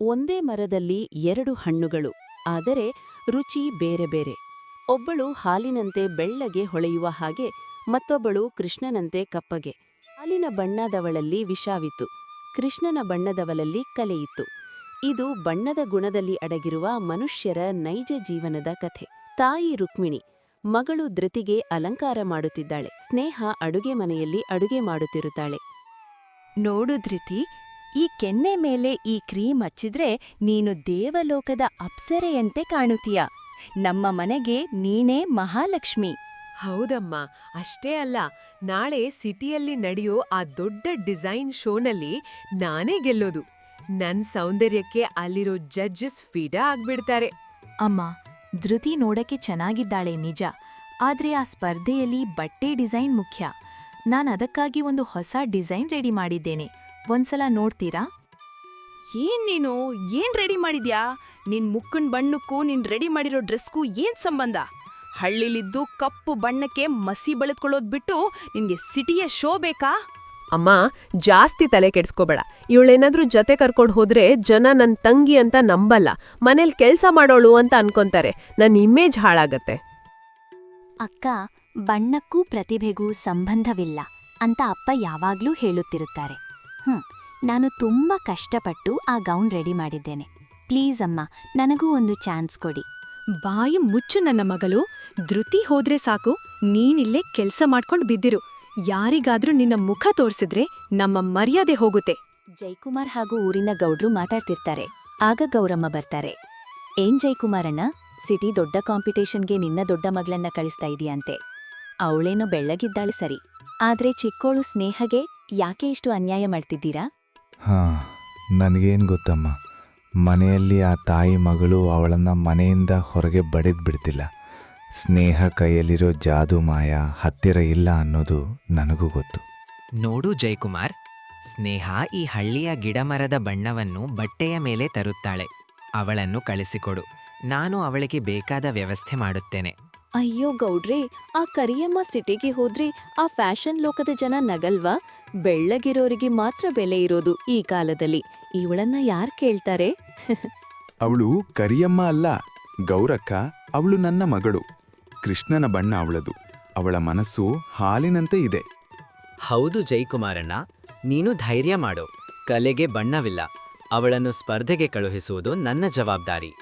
ಒಂದೇ ಮರದಲ್ಲಿ ಎರಡು ಹಣ್ಣುಗಳು, ಆದರೆ ರುಚಿ ಬೇರೆ ಬೇರೆ. ಒಬ್ಬಳು ಹಾಲಿನಂತೆ ಬೆಳ್ಳಗೆ ಹೊಳೆಯುವ ಹಾಗೆ, ಮತ್ತೊಬ್ಬಳು ಕೃಷ್ಣನಂತೆ ಕಪ್ಪಗೆ. ಹಾಲಿನ ಬಣ್ಣದವಳಲ್ಲಿ ವಿಷವಿತ್ತು, ಕೃಷ್ಣನ ಬಣ್ಣದವಳಲ್ಲಿ ಕಲೆಯಿತ್ತು. ಇದು ಬಣ್ಣದ ಗುಣದಲ್ಲಿ ಅಡಗಿರುವ ಮನುಷ್ಯರ ನೈಜ ಜೀವನದ ಕಥೆ. ತಾಯಿ ರುಕ್ಮಿಣಿ ಮಗಳು ಧೃತಿಗೆ ಅಲಂಕಾರ ಮಾಡುತ್ತಿದ್ದಾಳೆ. ಸ್ನೇಹ ಅಡುಗೆ ಮನೆಯಲ್ಲಿ ಅಡುಗೆ ಮಾಡುತ್ತಿರುತ್ತಾಳೆ. ನೋಡು ಧೃತಿ, ಈ ಕೆನ್ನೆ ಮೇಲೆ ಈ ಕ್ರೀಮ್ ಹಚ್ಚಿದ್ರೆ ನೀನು ದೇವಲೋಕದ ಅಪ್ಸರೆಯಂತೆ ಕಾಣುತ್ತೀಯ. ನಮ್ಮ ಮನೆಗೆ ನೀನೇ ಮಹಾಲಕ್ಷ್ಮಿ. ಹೌದಮ್ಮ, ಅಷ್ಟೇ ಅಲ್ಲ, ನಾಳೆ ಸಿಟಿಯಲ್ಲಿ ನಡೆಯೋ ಆ ದೊಡ್ಡ ಡಿಸೈನ್ ಶೋನಲ್ಲಿ ನಾನೇ ಗೆಲ್ಲೋದು. ನನ್ ಸೌಂದರ್ಯಕ್ಕೆ ಅಲ್ಲಿರೋ ಜಡ್ಜಸ್ ಫಿದಾ ಆಗ್ಬಿಡ್ತಾರೆ. ಅಮ್ಮ, ಧೃತಿ ನೋಡಕ್ಕೆ ಚೆನ್ನಾಗಿದ್ದಾಳೆ ನಿಜ, ಆದ್ರೆ ಆ ಸ್ಪರ್ಧೆಯಲ್ಲಿ ಬಟ್ಟೆ ಡಿಸೈನ್ ಮುಖ್ಯ. ಅದಕ್ಕಾಗಿ ಒಂದು ಹೊಸ ಡಿಸೈನ್ ರೆಡಿ ಮಾಡಿದ್ದೇನೆ. ಒಂದ್ಸಲ ನೋಡ್ತೀರಾ? ನೀನು ಏನ್ ರೆಡಿ ಮಾಡಿದ್ಯಾ? ನಿನ್ ಮುಕ್ಕನ್ ಬಣ್ಣಕ್ಕೂ ನಿನ್ ರೆಡಿ ಮಾಡಿರೋ ಡ್ರೆಸ್ಗೂ ಏನ್ ಸಂಬಂಧ? ಹಳ್ಳಿಲಿದ್ದು ಕಪ್ಪು ಬಣ್ಣಕ್ಕೆ ಮಸಿ ಬಳಿದ್ಕೊಳ್ಳೋದ್ ಬಿಟ್ಟು ನಿನ್ಗೆ ಸಿಟಿಯ ಶೋ ಬೇಕಾ? ಅಮ್ಮ, ಜಾಸ್ತಿ ತಲೆ ಕೆಡ್ಸ್ಕೋಬೇಡ. ಇವಳೇನಾದ್ರೂ ಜೊತೆ ಕರ್ಕೊಂಡು ಹೋದ್ರೆ ಜನ ನನ್ ತಂಗಿ ಅಂತ ನಂಬಲ್ಲ, ಮನೇಲಿ ಕೆಲ್ಸ ಮಾಡೋಳು ಅಂತ ಅನ್ಕೊಂತಾರೆ. ನನ್ ಇಮೇಜ್ ಹಾಳಾಗತ್ತೆ. ಅಕ್ಕ, ಬಣ್ಣಕ್ಕೂ ಪ್ರತಿಭೆಗೂ ಸಂಬಂಧವಿಲ್ಲ ಅಂತ ಅಪ್ಪ ಯಾವಾಗ್ಲೂ ಹೇಳುತ್ತಿರುತ್ತಾರೆ. ನಾನು ತುಂಬಾ ಕಷ್ಟಪಟ್ಟು ಆ ಗೌನ್ ರೆಡಿ ಮಾಡಿದ್ದೇನೆ. ಪ್ಲೀಸ್ ಅಮ್ಮ, ನನಗೂ ಒಂದು ಚಾನ್ಸ್ ಕೊಡಿ. ಬಾಯಿ ಮುಚ್ಚು ನನ್ನ ಮಗಳು. ಧೃತಿ ಹೋದ್ರೆ ಸಾಕು, ನೀನಿಲ್ಲೇ ಕೆಲ್ಸ ಮಾಡ್ಕೊಂಡ್ ಬಿದ್ದಿರು. ಯಾರಿಗಾದ್ರೂ ನಿನ್ನ ಮುಖ ತೋರ್ಸಿದ್ರೆ ನಮ್ಮ ಮರ್ಯಾದೆ ಹೋಗುತ್ತೆ. ಜೈಕುಮಾರ್ ಹಾಗೂ ಊರಿನ ಗೌಡ್ರು ಮಾತಾಡ್ತಿರ್ತಾರೆ. ಆಗ ಗೌರಮ್ಮ ಬರ್ತಾರೆ. ಏನ್ ಜೈಕುಮಾರಣ್ಣ, ಸಿಟಿ ದೊಡ್ಡ ಕಾಂಪಿಟೇಷನ್ಗೆ ನಿನ್ನ ದೊಡ್ಡ ಮಗಳನ್ನ ಕಳಿಸ್ತಾ ಇದೀಯಂತೆ. ಅವಳೇನೋ ಬೆಳ್ಳಗಿದ್ದಾಳೆ ಸರಿ, ಆದ್ರೆ ಚಿಕ್ಕೋಳು ಸ್ನೇಹಗೆ ಯಾಕೆ ಇಷ್ಟು ಅನ್ಯಾಯ ಮಾಡ್ತಿದ್ದೀರಾ? ನನಗೇನು ಗೊತ್ತಮ್ಮ, ಮನೆಯಲ್ಲಿ ಆ ತಾಯಿ ಮಗಳು ಅವಳನ್ನ ಮನೆಯಿಂದ ಹೊರಗೆ ಬಡಿದ್ಬಿಡ್ತಿಲ್ಲ. ಸ್ನೇಹ ಕೈಯಲ್ಲಿರೋ ಜಾದು ಮಾಯ ಹತ್ತಿರ ಇಲ್ಲ ಅನ್ನೋದು ನನಗೂ ಗೊತ್ತು. ನೋಡು ಜಯಕುಮಾರ್, ಸ್ನೇಹ ಈ ಹಳ್ಳಿಯ ಗಿಡಮರದ ಬಣ್ಣವನ್ನು ಬಟ್ಟೆಯ ಮೇಲೆ ತರುತ್ತಾಳೆ. ಅವಳನ್ನು ಕಳಿಸಿಕೊಡು, ನಾನು ಅವಳಿಗೆ ಬೇಕಾದ ವ್ಯವಸ್ಥೆ ಮಾಡುತ್ತೇನೆ. ಅಯ್ಯೋ ಗೌಡ್ರೆ, ಆ ಕರಿಯಮ್ಮ ಸಿಟಿಗೆ ಹೋದ್ರೆ ಆ ಫ್ಯಾಷನ್ ಲೋಕದ ಜನ ನಗಲ್ವಾ? ಬೆಳ್ಳಗಿರೋರಿಗೆ ಮಾತ್ರ ಬೆಲೆ ಇರೋದು ಈ ಕಾಲದಲ್ಲಿ. ಇವಳನ್ನ ಯಾರ್ ಕೇಳ್ತಾರೆ? ಅವಳು ಕರಿಯಮ್ಮ ಅಲ್ಲ, ಗೌರಕ್ಕ. ಅವಳು ನನ್ನ ಮಗಳು. ಕೃಷ್ಣನ ಬಣ್ಣ ಅವಳದು. ಅವಳ ಮನಸ್ಸು ಹಾಲಿನಂತೆ ಇದೆ. ಹೌದು ಜೈಕುಮಾರಣ್ಣ, ನೀನು ಧೈರ್ಯ ಮಾಡು. ಕಲೆಗೆ ಬಣ್ಣವಿಲ್ಲ. ಅವಳನ್ನು ಸ್ಪರ್ಧೆಗೆ ಕಳುಹಿಸುವುದು ನನ್ನ ಜವಾಬ್ದಾರಿ.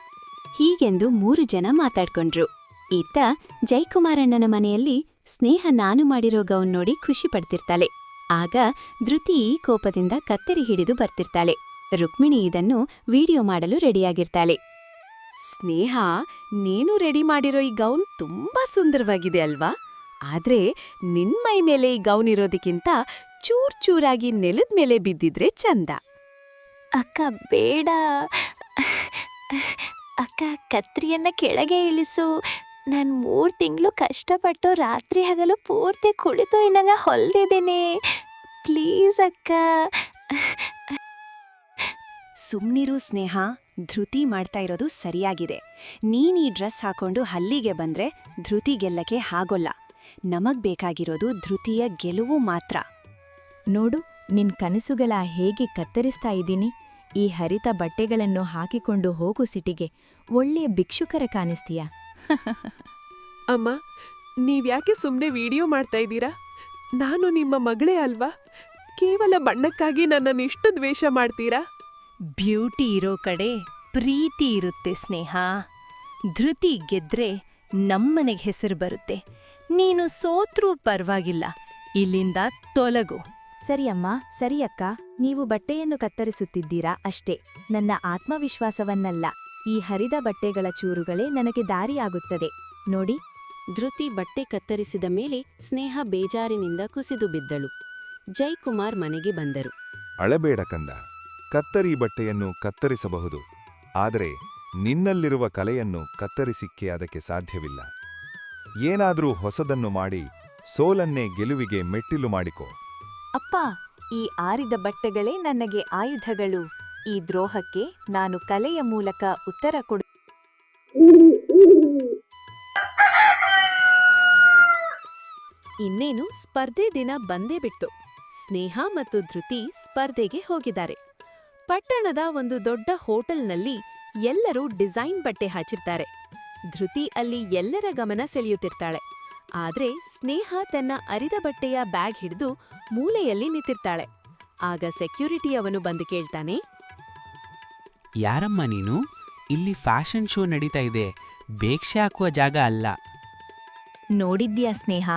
ಹೀಗೆಂದು 3 ಜನ ಮಾತಾಡ್ಕೊಂಡ್ರು. ಇತ್ತ ಜೈಕುಮಾರಣ್ಣನ ಮನೆಯಲ್ಲಿ ಸ್ನೇಹ ನಾನು ಮಾಡಿರೋ ಗೌನ್ ನೋಡಿ ಖುಷಿ ಪಡ್ತಿರ್ತಾಳೆ. ಆಗ ಧೃತಿ ಕೋಪದಿಂದ ಕತ್ತರಿ ಹಿಡಿದು ಬರ್ತಿರ್ತಾಳೆ. ರುಕ್ಮಿಣಿ ಇದನ್ನು ವಿಡಿಯೋ ಮಾಡಲು ರೆಡಿಯಾಗಿರ್ತಾಳೆ. ಸ್ನೇಹ, ನೀನು ರೆಡಿ ಮಾಡಿರೋ ಈ ಗೌನ್ ತುಂಬಾ ಸುಂದರವಾಗಿದೆ ಅಲ್ವಾ? ಆದ್ರೆ ನಿನ್ ಮೈ ಮೇಲೆ ಈ ಗೌನ್ ಇರೋದಕ್ಕಿಂತ ಚೂರ್ ಚೂರಾಗಿ ನೆಲದ ಮೇಲೆ ಬಿದ್ದಿದ್ರೆ ಚಂದ. ಅಕ್ಕ ಬೇಡ ಅಕ್ಕ, ಕತ್ರಿಯನ್ನ ಕೆಳಗೆ ಇಳಿಸು. ನಾನು 3 ತಿಂಗಳು ಕಷ್ಟಪಟ್ಟು ರಾತ್ರಿ ಹಗಲು ಪೂರ್ತಿ ಕುಳಿತು ಇನ್ನ ಹೊಲ್ದಿದ್ದೇನೆ. ಪ್ಲೀಸ್ ಅಕ್ಕ. ಸುಮ್ನಿರು ಸ್ನೇಹ, ಧೃತಿ ಮಾಡ್ತಾ ಇರೋದು ಸರಿಯಾಗಿದೆ. ನೀನ್ ಈ ಡ್ರೆಸ್ ಹಾಕೊಂಡು ಹಲ್ಲಿಗೆ ಬಂದ್ರೆ ಧೃತಿ ಗೆಲ್ಲಕ್ಕೆ ಆಗೋಲ್ಲ. ನಮಗ್ ಬೇಕಾಗಿರೋದು ಧೃತಿಯ ಗೆಲುವು ಮಾತ್ರ. ನೋಡು, ನಿನ್ ಕನಸುಗಳ ಹೇಗೆ ಕತ್ತರಿಸ್ತಾ ಇದ್ದೀನಿ. ಈ ಹರಿತ ಬಟ್ಟೆಗಳನ್ನು ಹಾಕಿಕೊಂಡು ಹೋಗು ಸಿಟಿಗೆ. ಒಳ್ಳೆಯ ಭಿಕ್ಷುಕರ ಕಾಣಿಸ್ತೀಯ. ಅಮ್ಮ, ನೀವ್ಯಾಕೆ ಸುಮ್ನೆ ವಿಡಿಯೋ ಮಾಡ್ತಾ ಇದ್ದೀರಾ? ನಾನು ನಿಮ್ಮ ಮಗಳೇ ಅಲ್ವಾ? ಕೇವಲ ಬಣ್ಣಕ್ಕಾಗಿ ನನ್ನನ್ನಿಷ್ಟು ದ್ವೇಷ ಮಾಡ್ತೀರಾ? ಬ್ಯೂಟಿ ಇರೋ ಕಡೆ ಪ್ರೀತಿ ಇರುತ್ತೆ ಸ್ನೇಹ. ಧೃತಿ ಗೆದ್ರೆ ನಮ್ಮನೆಗೆ ಹೆಸರು ಬರುತ್ತೆ. ನೀನು ಸೋತ್ರೂ ಪರವಾಗಿಲ್ಲ, ಇಲ್ಲಿಂದ ತೊಲಗು. ಸರಿಯಮ್ಮ, ಸರಿಯಕ್ಕ, ನೀವು ಬಟ್ಟೆಯನ್ನು ಕತ್ತರಿಸುತ್ತಿದ್ದೀರಾ ಅಷ್ಟೇ, ನನ್ನ ಆತ್ಮವಿಶ್ವಾಸವನ್ನಲ್ಲ. ಈ ಹರಿದ ಬಟ್ಟೆಗಳ ಚೂರುಗಳೇ ನನಗೆ ದಾರಿಯಾಗುತ್ತದೆ ನೋಡಿ. ಧೃತಿ ಬಟ್ಟೆ ಕತ್ತರಿಸಿದ ಮೇಲೆ ಸ್ನೇಹ ಬೇಜಾರಿನಿಂದ ಕುಸಿದು ಬಿದ್ದಳು. ಜೈಕುಮಾರ್ ಮನೆಗೆ ಬಂದರು. ಅಳಬೇಡ ಕಂದ, ಕತ್ತರಿ ಬಟ್ಟೆಯನ್ನು ಕತ್ತರಿಸಬಹುದು, ಆದರೆ ನಿನ್ನಲ್ಲಿರುವ ಕಲೆಯನ್ನು ಕತ್ತರಿಸಿಕ್ಕೆ ಅದಕ್ಕೆ ಸಾಧ್ಯವಿಲ್ಲ. ಏನಾದರೂ ಹೊಸದನ್ನು ಮಾಡಿ ಸೋಲನ್ನೇ ಗೆಲುವಿಗೆ ಮೆಟ್ಟಿಲು ಮಾಡಿಕೋ. ಅಪ್ಪ, ಈ ಆರಿದ ಬಟ್ಟೆಗಳೇ ನನಗೆ ಆಯುಧಗಳು. ಈ ದ್ರೋಹಕ್ಕೆ ನಾನು ಕಲೆಯ ಮೂಲಕ ಉತ್ತರ ಕೊಡು. ಇನ್ನೇನು ಸ್ಪರ್ಧೆ ದಿನ ಬಂದೇ ಬಿಟ್ಟು ಸ್ನೇಹ ಮತ್ತು ಧೃತಿ ಸ್ಪರ್ಧೆಗೆ ಹೋಗಿದ್ದಾರೆ. ಪಟ್ಟಣದ ಒಂದು ದೊಡ್ಡ ಹೋಟೆಲ್ನಲ್ಲಿ ಎಲ್ಲರೂ ಡಿಸೈನ್ ಬಟ್ಟೆ ಹಾಚಿರ್ತಾರೆ. ಧೃತಿ ಅಲ್ಲಿ ಎಲ್ಲರ ಗಮನ ಸೆಳೆಯುತ್ತಿರ್ತಾಳೆ. ಆದ್ರೆ ಸ್ನೇಹ ತನ್ನ ಅರಿದ ಬಟ್ಟೆಯ ಬ್ಯಾಗ್ ಹಿಡಿದು ಮೂಲೆಯಲ್ಲಿ ನಿಂತಿರ್ತಾಳೆ. ಆಗ ಸೆಕ್ಯೂರಿಟಿ ಅವನು ಬಂದು ಕೇಳ್ತಾನೆ, ಯಾರಮ್ಮ ನೀನು? ಇಲ್ಲಿ ಫ್ಯಾಷನ್ ಶೋ ನಡೀತಾ ಇದೆ, ಭಿಕ್ಷೆ ಹಾಕುವ ಜಾಗ ಅಲ್ಲ. ನೋಡಿದ್ಯಾ ಸ್ನೇಹ,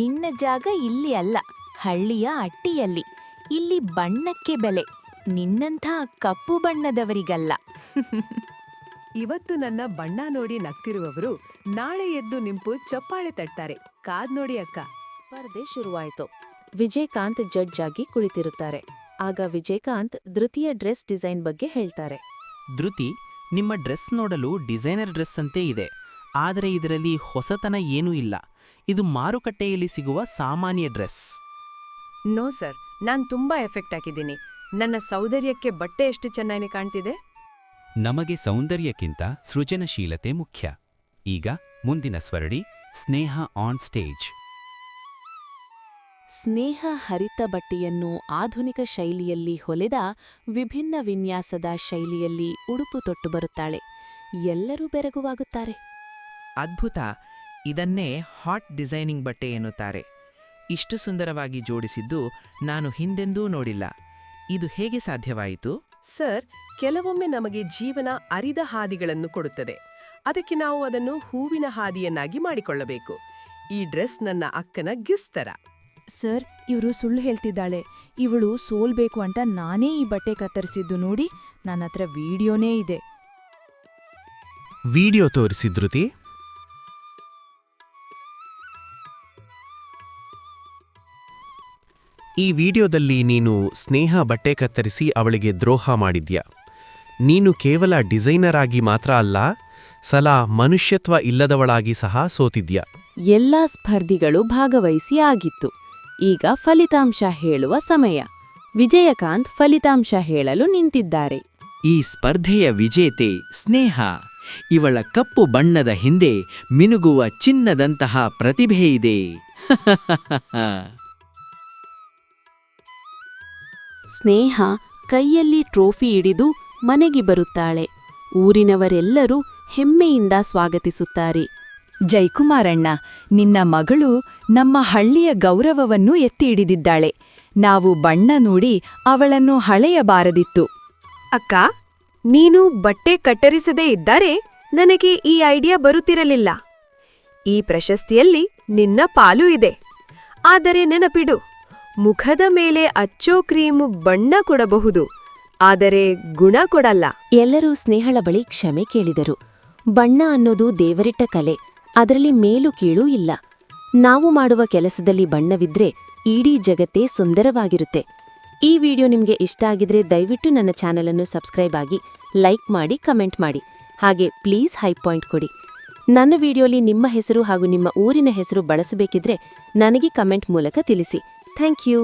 ನಿನ್ನ ಜಾಗ ಇಲ್ಲಿ ಅಲ್ಲ, ಹಳ್ಳಿಯ ಅಟ್ಟಿಯಲ್ಲಿ. ಇಲ್ಲಿ ಬಣ್ಣಕ್ಕೆ ಬೆಲೆ, ನಿನ್ನಂಥ ಕಪ್ಪು ಬಣ್ಣದವರಿಗಲ್ಲ. ಇವತ್ತು ನನ್ನ ಬಣ್ಣ ನೋಡಿ ನಗ್ತಿರುವವರು ನಾಳೆ ಎದ್ದು ನಿಂಪು ಚಪ್ಪಾಳೆ ತಟ್ತಾರೆ. ಕಾದ್ ನೋಡಿ ಅಕ್ಕ. ಸ್ಪರ್ಧೆ ಶುರುವಾಯಿತು. ವಿಜಯಕಾಂತ್ ಜಡ್ಜ್ ಆಗಿ ಕುಳಿತಿರುತ್ತಾರೆ. ಆಗ ವಿಜಯಕಾಂತ್ ಧೃತಿಯ ಡ್ರೆಸ್ ಡಿಸೈನ್ ಬಗ್ಗೆ ಹೇಳ್ತಾರೆ. ಧೃತಿ, ನಿಮ್ಮ ಡ್ರೆಸ್ ನೋಡಲು ಡಿಸೈನರ್ ಡ್ರೆಸ್ ಅಂತೆ ಇದೆ, ಆದರೆ ಇದರಲ್ಲಿ ಹೊಸತನ ಏನೂ ಇಲ್ಲ. ಇದು ಮಾರುಕಟ್ಟೆಯಲ್ಲಿ ಸಿಗುವ ಸಾಮಾನ್ಯ ಡ್ರೆಸ್. ನೋ ಸರ್, ನಾನ್ ತುಂಬಾ ಎಫೆಕ್ಟ್ ಹಾಕಿದ್ದೀನಿ. ನನ್ನ ಸೌಂದರ್ಯಕ್ಕೆ ಬಟ್ಟೆ ಎಷ್ಟು ಚೆನ್ನಾಗಿ ಕಾಣ್ತಿದೆ. ನಮಗೆ ಸೌಂದರ್ಯಕ್ಕಿಂತ ಸೃಜನಶೀಲತೆ ಮುಖ್ಯ. ಈಗ ಮುಂದಿನ ಸ್ವರಡಿ, ಸ್ನೇಹ ಆನ್ ಸ್ಟೇಜ್. ಸ್ನೇಹ ಹರಿತ ಬಟ್ಟೆಯನ್ನು ಆಧುನಿಕ ಶೈಲಿಯಲ್ಲಿ ಹೊಲೆದ ವಿಭಿನ್ನ ವಿನ್ಯಾಸದ ಶೈಲಿಯಲ್ಲಿ ಉಡುಪು ತೊಟ್ಟು ಬರುತ್ತಾಳೆ. ಎಲ್ಲರೂ ಬೆರಗುವಾಗುತ್ತಾರೆ. ಅದ್ಭುತ! ಇದನ್ನೇ ಹಾಟ್ ಡಿಸೈನಿಂಗ್ ಬಟ್ಟೆ ಎನ್ನುತ್ತಾರೆ. ಇಷ್ಟು ಸುಂದರವಾಗಿ ಜೋಡಿಸಿದ್ದು ನಾನು ಹಿಂದೆಂದೂ ನೋಡಿಲ್ಲ. ಇದು ಹೇಗೆ ಸಾಧ್ಯವಾಯಿತು? ಸರ್, ಕೆಲವೊಮ್ಮೆ ನಮಗೆ ಜೀವನ ಅರಿದ ಹಾದಿಗಳನ್ನು ಕೊಡುತ್ತದೆ. ಅದಕ್ಕೆ ನಾವು ಅದನ್ನು ಹೂವಿನ ಹಾದಿಯನ್ನಾಗಿ ಮಾಡಿಕೊಳ್ಳಬೇಕು. ಈ ಡ್ರೆಸ್ ನನ್ನ ಅಕ್ಕನ ಗಿಸ್ ತರ. ಸರ್, ಇವರು ಸುಳ್ಳು ಹೇಳ್ತಿದ್ದಾಳೆ. ಇವಳು ಸೋಲ್ಬೇಕು ಅಂತ ನಾನೇ ಈ ಬಟ್ಟೆ ಕತ್ತರಿಸಿದ್ದು ನೋಡಿ. ನನ್ನ ಹತ್ರ ವಿಡಿಯೋನೇ ಇದೆ. ವಿಡಿಯೋ ತೋರಿಸಿ ಧೃತಿ. ಈ ವಿಡಿಯೋದಲ್ಲಿ ನೀನು ಸ್ನೇಹ ಬಟ್ಟೆ ಕತ್ತರಿಸಿ ಅವಳಿಗೆ ದ್ರೋಹ ಮಾಡಿದ್ಯಾ. ನೀನು ಕೇವಲ ಡಿಸೈನರ್ ಆಗಿ ಮಾತ್ರ ಅಲ್ಲ, ಮನುಷ್ಯತ್ವ ಇಲ್ಲದವಳಾಗಿ ಸಹ ಸೋತಿದ್ಯಾ. ಎಲ್ಲಾ ಸ್ಪರ್ಧಿಗಳು ಭಾಗವಹಿಸಿ ಆಗಿತ್ತು. ಈಗ ಫಲಿತಾಂಶ ಹೇಳುವ ಸಮಯ. ವಿಜಯಕಾಂತ್ ಫಲಿತಾಂಶ ಹೇಳಲು ನಿಂತಿದ್ದಾರೆ. ಈ ಸ್ಪರ್ಧೆಯ ವಿಜೇತೆ ಸ್ನೇಹ. ಇವಳ ಕಪ್ಪು ಬಣ್ಣದ ಹಿಂದೆ ಮಿನುಗುವ ಚಿನ್ನದಂತಹ ಪ್ರತಿಭೆ ಇದೆ. ಸ್ನೇಹ ಕೈಯಲ್ಲಿ ಟ್ರೋಫಿ ಹಿಡಿದು ಮನೆಗೆ ಬರುತ್ತಾಳೆ. ಊರಿನವರೆಲ್ಲರೂ ಹೆಮ್ಮೆಯಿಂದ ಸ್ವಾಗತಿಸುತ್ತಾರೆ. ಜೈಕುಮಾರಣ್ಣ, ನಿನ್ನ ಮಗಳು ನಮ್ಮ ಹಳ್ಳಿಯ ಗೌರವವನ್ನು ಎತ್ತಿ ಹಿಡಿದಿದ್ದಾಳೆ. ನಾವು ಬಣ್ಣ ನೋಡಿ ಅವಳನ್ನು ಹಳೆಯಬಾರದಿತ್ತು. ಅಕ್ಕ, ನೀನು ಬಟ್ಟೆ ಕತ್ತರಿಸದೇ ಇದ್ದರೆ ನನಗೆ ಈ ಐಡಿಯಾ ಬರುತ್ತಿರಲಿಲ್ಲ. ಈ ಪ್ರಶಸ್ತಿಯಲ್ಲಿ ನಿನ್ನ ಪಾಲು ಇದೆ. ಆದರೆ ನೆನಪಿಡು, ಮುಖದ ಮೇಲೆ ಹಚ್ಚೋ ಕ್ರೀಮು ಬಣ್ಣ ಕೊಡಬಹುದು, ಆದರೆ ಗುಣ ಕೊಡಲ್ಲ. ಎಲ್ಲರೂ ಸ್ನೇಹಳ ಬಳಿ ಕ್ಷಮೆ ಕೇಳಿದರು. ಬಣ್ಣ ಅನ್ನೋದು ದೇವರಿಟ್ಟ ಕಲೆ. ಅದರಲ್ಲಿ ಮೇಲು ಕೀಳು ಇಲ್ಲ. ನಾವು ಮಾಡುವ ಕೆಲಸದಲ್ಲಿ ಬಣ್ಣವಿದ್ರೆ ಇಡೀ ಜಗತ್ತೇ ಸುಂದರವಾಗಿರುತ್ತೆ. ಈ ವಿಡಿಯೋ ನಿಮಗೆ ಇಷ್ಟ ಆಗಿದ್ರೆ ದಯವಿಟ್ಟು ನನ್ನ ಚಾನಲನ್ನು ಸಬ್ಸ್ಕ್ರೈಬ್ ಆಗಿ, ಲೈಕ್ ಮಾಡಿ, ಕಮೆಂಟ್ ಮಾಡಿ. ಹಾಗೆ ಪ್ಲೀಸ್ ಹೈ ಪಾಯಿಂಟ್ ಕೊಡಿ. ನನ್ನ ವಿಡಿಯೋಲಿ ನಿಮ್ಮ ಹೆಸರು ಹಾಗೂ ನಿಮ್ಮ ಊರಿನ ಹೆಸರು ಬಳಸಬೇಕಿದ್ರೆ ನನಗೆ ಕಮೆಂಟ್ ಮೂಲಕ ತಿಳಿಸಿ. Thank you.